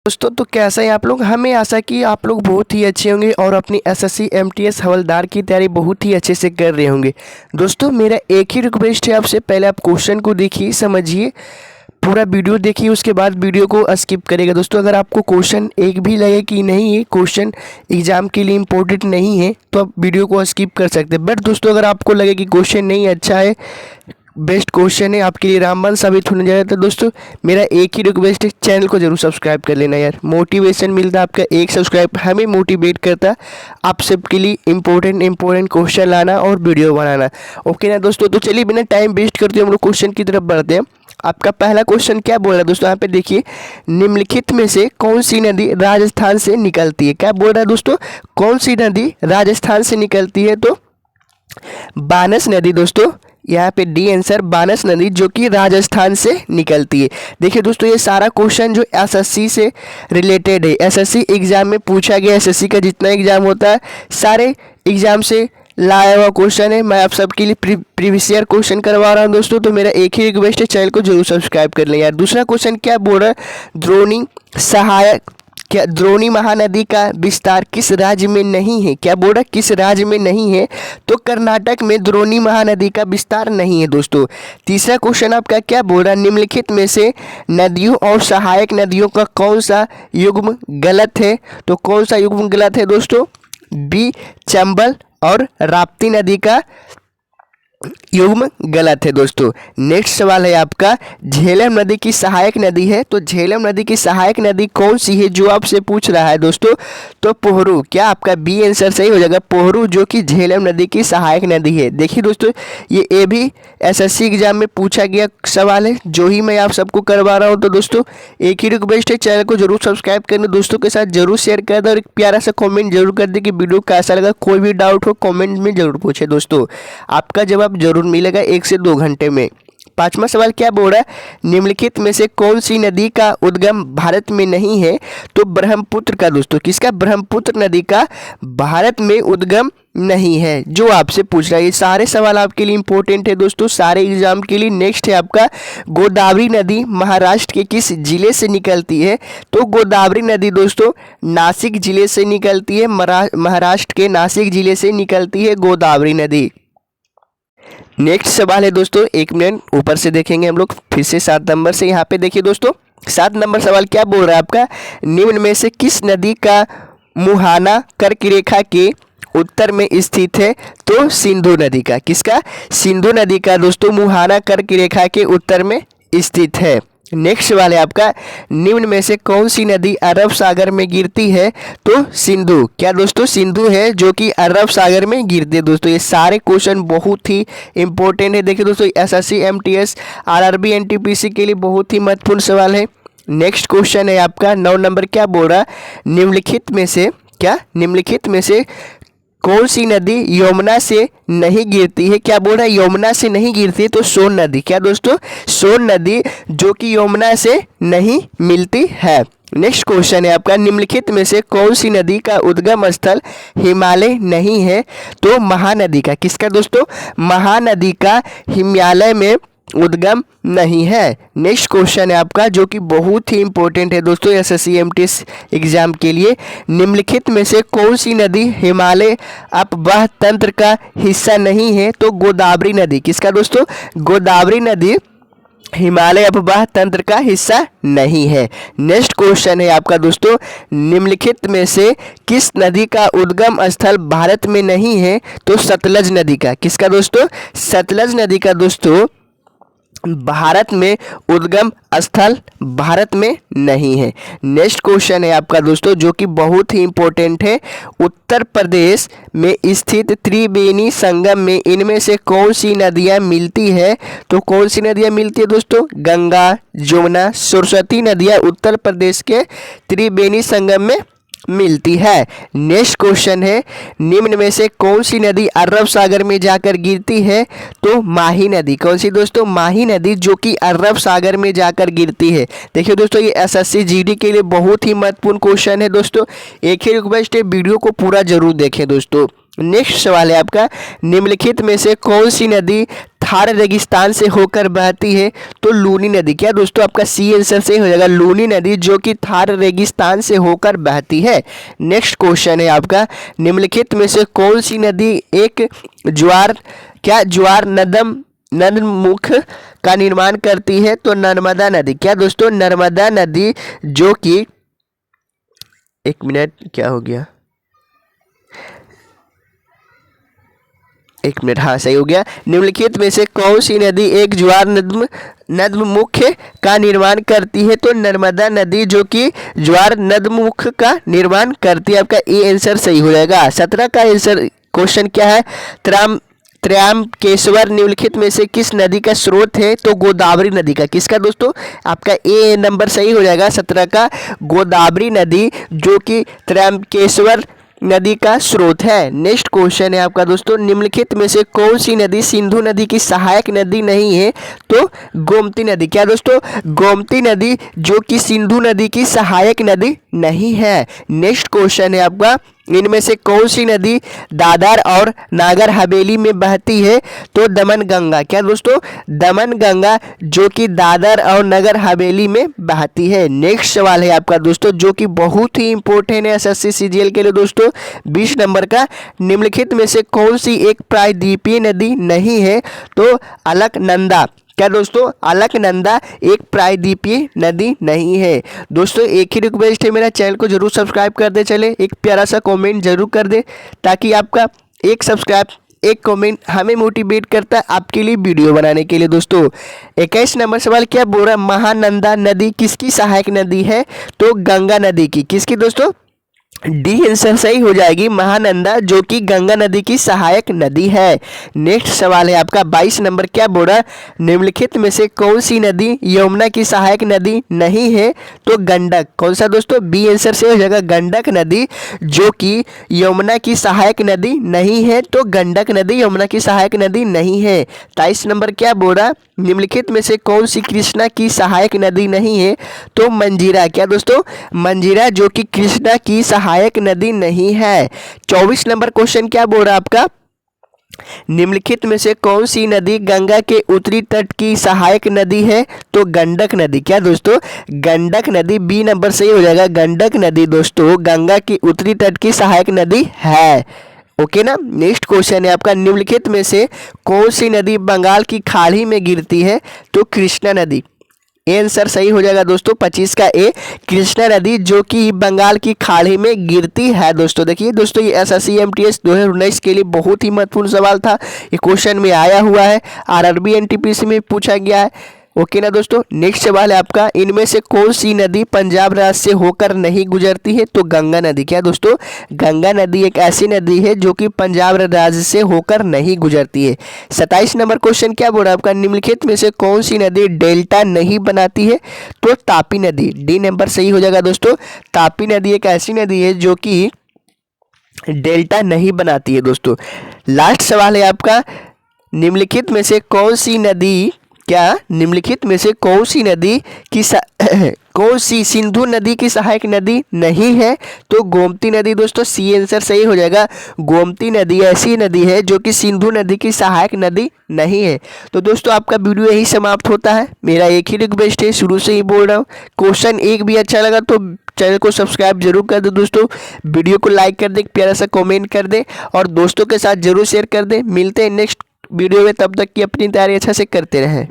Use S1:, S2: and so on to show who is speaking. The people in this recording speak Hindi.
S1: दोस्तों तो कैसा है आप लोग। हमें आशा कि आप लोग बहुत ही अच्छे होंगे और अपनी एसएससी एमटीएस हवलदार की तैयारी बहुत ही अच्छे से कर रहे होंगे। दोस्तों मेरा एक ही रिक्वेस्ट है आपसे, पहले आप क्वेश्चन को देखिए, समझिए, पूरा वीडियो देखिए, उसके बाद वीडियो को स्किप करेगा। दोस्तों अगर आपको क्वेश्चन एक भी लगे कि नहीं ये क्वेश्चन एग्जाम के लिए इम्पोर्टेंट नहीं है तो आप वीडियो को स्किप कर सकते हैं। बट दोस्तों अगर आपको लगे कि क्वेश्चन नहीं अच्छा है, बेस्ट क्वेश्चन है, आपके लिए रामबाण साबित होने जा रहा है, तो दोस्तों मेरा एक ही रिक्वेस्ट है, चैनल को जरूर सब्सक्राइब कर लेना यार। मोटिवेशन मिलता है आपका एक सब्सक्राइब, हमें मोटिवेट करता है आप सबके लिए इम्पोर्टेंट क्वेश्चन लाना और वीडियो बनाना। ओके ना दोस्तों, तो चलिए बिना टाइम वेस्ट करते हम लोग क्वेश्चन की तरफ बढ़ते हैं। आपका पहला क्वेश्चन क्या बोल रहा है दोस्तों, यहाँ पे देखिए, निम्नलिखित में से कौन सी नदी राजस्थान से निकलती है। क्या बोल रहा है दोस्तों, कौन सी नदी राजस्थान से निकलती है? तो बानस नदी दोस्तों, यहाँ पे डी आंसर बानस नदी जो कि राजस्थान से निकलती है। देखिए दोस्तों ये सारा क्वेश्चन जो एसएससी से रिलेटेड है, एसएससी एग्जाम में पूछा गया, एसएससी का जितना एग्जाम होता है सारे एग्जाम से लाया हुआ क्वेश्चन है। मैं आप सबके लिए प्रीवियस ईयर क्वेश्चन करवा रहा हूँ दोस्तों, तो मेरा एक ही रिक्वेस्ट है, चैनल को जरूर सब्सक्राइब कर लें यार। दूसरा क्वेश्चन क्या बोल रहा है, द्रोणी सहायक क्या द्रोणी महानदी का विस्तार किस राज्य में नहीं है? क्या बोल रहा है, किस राज्य में नहीं है? तो कर्नाटक में द्रोणी महानदी का विस्तार नहीं है दोस्तों। तीसरा क्वेश्चन आपका क्या बोल रहा है, निम्नलिखित में से नदियों और सहायक नदियों का कौन सा युग्म गलत है? तो कौन सा युग्म गलत है दोस्तों? बी चंबल और राप्ती नदी का युग्म गलत है दोस्तों। नेक्स्ट सवाल है आपका, झेलम नदी की सहायक नदी है, तो झेलम नदी की सहायक नदी कौन सी है जो आपसे पूछ रहा है दोस्तों? तो पोहरू। क्या आपका बी आंसर सही हो जाएगा, पोहरू जो कि झेलम नदी की सहायक नदी है। देखिए दोस्तों ये भी एसएससी एग्जाम में पूछा गया सवाल है जो ही मैं आप सबको करवा रहा हूँ। तो दोस्तों एक ही रिक्वेस्ट है, चैनल को जरूर सब्सक्राइब करना, दोस्तों के साथ जरूर शेयर कर दे और एक प्यारा सा कॉमेंट जरूर कर दे कि वीडियो कैसा लगा। कोई भी डाउट हो कॉमेंट में जरूर पूछे दोस्तों, आपका जवाब जरूर मिलेगा 1 से 2 घंटे में। पांचवा सवाल क्या बोल रहा है, निम्नलिखित में से कौन सी नदी का उद्गम भारत में नहीं है? तो ब्रह्मपुत्र का दोस्तों, किसका? ब्रह्मपुत्र नदी का भारत में उद्गम नहीं है, जो आपसे पूछ रहा है। ये सारे सवाल आपके लिए इंपॉर्टेंट है दोस्तों, सारे एग्जाम के लिए। नेक्स्ट है आपका, गोदावरी नदी महाराष्ट्र के किस जिले से निकलती है? तो गोदावरी नदी दोस्तों नासिक जिले से निकलती है, महाराष्ट्र के नासिक जिले से निकलती है गोदावरी नदी। नेक्स्ट सवाल है दोस्तों, 1 मिनट ऊपर से देखेंगे हम लोग फिर से 7 नंबर से। यहाँ पे देखिए दोस्तों 7 नंबर सवाल क्या बोल रहा है आपका, निम्न में से किस नदी का मुहाना कर्क रेखा के उत्तर में स्थित है? तो सिंधु नदी का। किसका? सिंधु नदी का दोस्तों मुहाना कर्क रेखा के उत्तर में स्थित है। नेक्स्ट सवाल है आपका, निम्न में से कौन सी नदी अरब सागर में गिरती है? तो सिंधु। क्या दोस्तों? सिंधु है जो कि अरब सागर में गिरती है दोस्तों। ये सारे क्वेश्चन बहुत ही इंपॉर्टेंट है। देखिए दोस्तों एसएससी एमटीएस आरआरबी एनटीपीसी के लिए बहुत ही महत्वपूर्ण सवाल है। नेक्स्ट क्वेश्चन है आपका 9 नंबर, क्या बोल रहा, निम्नलिखित में से क्या निम्नलिखित में से कौन सी नदी यमुना से नहीं गिरती है? क्या बोल रहा है, यमुना से नहीं गिरती है? तो सोन नदी। क्या दोस्तों? सोन नदी जो कि यमुना से नहीं मिलती है। नेक्स्ट क्वेश्चन है आपका, निम्नलिखित में से कौन सी नदी का उद्गम स्थल हिमालय नहीं है? तो महानदी का। किसका दोस्तों? महानदी का हिमालय में उद्गम नहीं है। नेक्स्ट क्वेश्चन है आपका जो कि बहुत ही इंपॉर्टेंट है दोस्तों एसएससी एमटीएस एग्जाम के लिए, निम्नलिखित में से कौन सी नदी हिमालय अपवाह तंत्र का हिस्सा नहीं है? तो गोदावरी नदी। किसका दोस्तों? गोदावरी नदी हिमालय अपवाह तंत्र का हिस्सा नहीं है। नेक्स्ट क्वेश्चन है आपका दोस्तों, निम्नलिखित में से किस नदी का उद्गम स्थल भारत में नहीं है? तो सतलज नदी का। किसका दोस्तों? सतलज नदी का दोस्तों भारत में उद्गम स्थल भारत में नहीं है। नेक्स्ट क्वेश्चन है आपका दोस्तों जो कि बहुत ही इंपॉर्टेंट है, उत्तर प्रदेश में स्थित त्रिवेणी संगम में इनमें से कौन सी नदियां मिलती है? तो कौन सी नदियां मिलती है दोस्तों? गंगा, जमुना, सरस्वती नदियां उत्तर प्रदेश के त्रिवेणी संगम में मिलती है। नेक्स्ट क्वेश्चन है, निम्न में से कौन सी नदी अरब सागर में जाकर गिरती है? तो माही नदी। कौन सी दोस्तों? माही नदी जो कि अरब सागर में जाकर गिरती है। देखिए दोस्तों ये एसएससी जीडी के लिए बहुत ही महत्वपूर्ण क्वेश्चन है दोस्तों। एक ही रिक्वेस्ट है, वीडियो को पूरा जरूर देखें दोस्तों। नेक्स्ट सवाल है आपका, निम्नलिखित में से कौन सी नदी थार रेगिस्तान से होकर बहती है? तो लूनी नदी। क्या दोस्तों आपका सी आंसर सही हो जाएगा, लूनी नदी जो कि थार रेगिस्तान से होकर बहती है। नेक्स्ट क्वेश्चन है आपका, निम्नलिखित में से कौन सी नदी एक ज्वार नदमुख का निर्माण करती है? तो नर्मदा नदी। क्या दोस्तों नर्मदा नदी जो कि, एक मिनट क्या हो गया, एक मिनट, हाँ सही हो गया। निम्नलिखित में से कौन सी नदी एक ज्वार नदमुख का निर्माण करती है? तो नर्मदा नदी जो कि ज्वार नदमुख का निर्माण करती है। आपका ए आंसर सही हो जाएगा। 17 का आंसर क्वेश्चन क्या है, त्रयंबकेश्वर निम्नलिखित में से किस नदी का स्रोत है? तो गोदावरी नदी का। किसका दोस्तों? आपका ए नंबर सही हो जाएगा 17 का, गोदावरी नदी जो कि त्रयंबकेश्वर नदी का स्रोत है। नेक्स्ट क्वेश्चन है आपका दोस्तों, निम्नलिखित में से कौन सी नदी सिंधु नदी की सहायक नदी नहीं है? तो गोमती नदी। क्या दोस्तों? गोमती नदी जो कि सिंधु नदी की सहायक नदी नहीं है। नेक्स्ट क्वेश्चन है आपका, इनमें से कौन सी नदी दादर और नागर हवेली में बहती है? तो दमन गंगा। क्या दोस्तों? दमन गंगा जो कि दादर और नगर हवेली में बहती है। नेक्स्ट सवाल है आपका दोस्तों जो कि बहुत ही इंपॉर्टेंट है एसएससी सीजीएल के लिए दोस्तों, 20 नंबर का, निम्नलिखित में से कौन सी एक प्रायद्वीपीय नदी नहीं है? तो अलकनंदा। क्या दोस्तों? अलकनंदा एक प्रायद्वीपीय नदी नहीं है। दोस्तों एक ही रिक्वेस्ट है, मेरा चैनल को जरूर सब्सक्राइब कर दे, चले एक प्यारा सा कमेंट जरूर कर दे, ताकि आपका एक सब्सक्राइब एक कमेंट हमें मोटिवेट करता है आपके लिए वीडियो बनाने के लिए। दोस्तों 21 नंबर सवाल क्या बोल रहा है, महानंदा नदी किसकी सहायक नदी है? तो गंगा नदी की। किसकी दोस्तों? डी आंसर सही हो जाएगी, महानंदा जो कि गंगा नदी की सहायक नदी है। नेक्स्ट सवाल है आपका 22 नंबर क्या बोल रहा है, निम्नलिखित में से कौन सी नदी यमुना की सहायक नदी नहीं है? तो गंडक। कौन सा दोस्तों? बी आंसर से हो जाएगा, गंडक नदी जो कि यमुना की सहायक नदी नहीं है। तो गंडक नदी यमुना की सहायक नदी नहीं है। 23 नंबर क्या बोल रहा है, निम्नलिखित में से कौन सी कृष्णा की सहायक नदी नहीं है? तो मंजीरा। क्या दोस्तों? मंजीरा जो कि कृष्णा की सहायक नदी नहीं है। 24 नंबर क्वेश्चन क्या बोल रहा है आपका, निम्नलिखित में से कौन सी नदी गंगा के उत्तरी तट की सहायक नदी है? तो गंडक नदी। क्या दोस्तों? गंडक नदी, बी नंबर सही हो जाएगा, गंडक नदी दोस्तों गंगा की उत्तरी तट की सहायक नदी है। ओके ना। नेक्स्ट क्वेश्चन है आपका, निम्नलिखित में से कौन सी नदी बंगाल की खाड़ी में गिरती है? तो कृष्णा नदी। ए आंसर सही हो जाएगा दोस्तों 25 का ए, कृष्णा नदी जो कि बंगाल की खाड़ी में गिरती है। दोस्तों देखिए दोस्तों, ये एसएससी एमटीएस 2019 के लिए बहुत ही महत्वपूर्ण सवाल था, ये क्वेश्चन में आया हुआ है, आरआरबी एनटीपीसी में पूछा गया है। ओके ना दोस्तों। नेक्स्ट सवाल है आपका, इनमें से कौन सी नदी पंजाब राज्य से होकर नहीं गुजरती है? तो गंगा नदी। क्या दोस्तों? गंगा नदी एक ऐसी नदी है जो कि पंजाब राज्य से होकर नहीं गुजरती है। 27 नंबर क्वेश्चन क्या बोल रहा है आपका, निम्नलिखित में से कौन सी नदी डेल्टा नहीं बनाती है? तो तापी नदी। डी नंबर सही हो जाएगा दोस्तों, तापी नदी एक ऐसी नदी है जो कि डेल्टा नहीं बनाती है। दोस्तों लास्ट सवाल है आपका, निम्नलिखित में से कौन सी नदी, क्या निम्नलिखित में से कौन सी नदी की कौन सी सिंधु नदी की सहायक नदी नहीं है? तो गोमती नदी। दोस्तों सी आंसर सही हो जाएगा, गोमती नदी ऐसी नदी है जो कि सिंधु नदी की सहायक नदी नहीं है। तो दोस्तों आपका वीडियो यही समाप्त होता है। मेरा एक ही रिक्वेस्ट है, शुरू से ही बोल रहा हूँ, क्वेश्चन एक भी अच्छा लगा तो चैनल को सब्सक्राइब जरूर कर दे दोस्तों, वीडियो को लाइक कर दे, प्यारा सा कमेंट कर दे और दोस्तों के साथ जरूर शेयर कर दे। मिलते हैं नेक्स्ट वीडियो में, तब तक की अपनी तैयारी अच्छा से करते रहें।